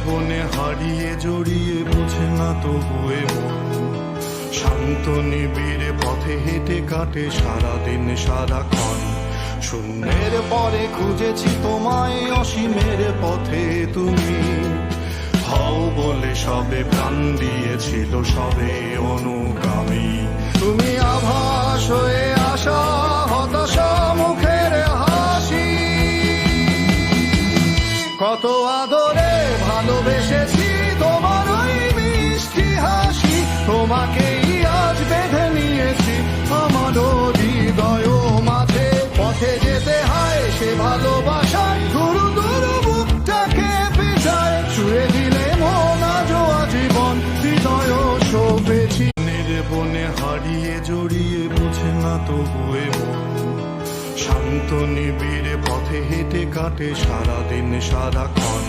বনে হারিয়ে জড়িয়ে বোঝে না তবুয়ে মন, শান্ত নিবিড় পথে হেঁটে কাটে সারাদিন সারাক্ষণ। শূন্যের পরে খুঁজেছি তোমায়, অসীমের পথে তুমি হও বলে সবে প্রাণ দিয়েছিল, সবে অনুগামী। তুমি আভাস হয়ে আসা, হতাশা মুখের হাসি, কত আদরে ভালোবেসেছি তোমার ওই মিষ্টি হাসি। তোমাকেই আজ বেঁধে নিয়েছি আমারও হৃদয় মাঝে, পথে যেতে হয় সে ভালোবাসায় গুরু গুরু বুকটাকে পেছায়, ছুঁয়ে দিলে মন আজও আজীবন হৃদয় শোভেছি। বনে হারিয়ে জড়িয়ে বোঝে না তবুয়ে মন, শান্ত নিবিড় পথে হেঁটে কাটে সারাদিন সারাক্ষণ।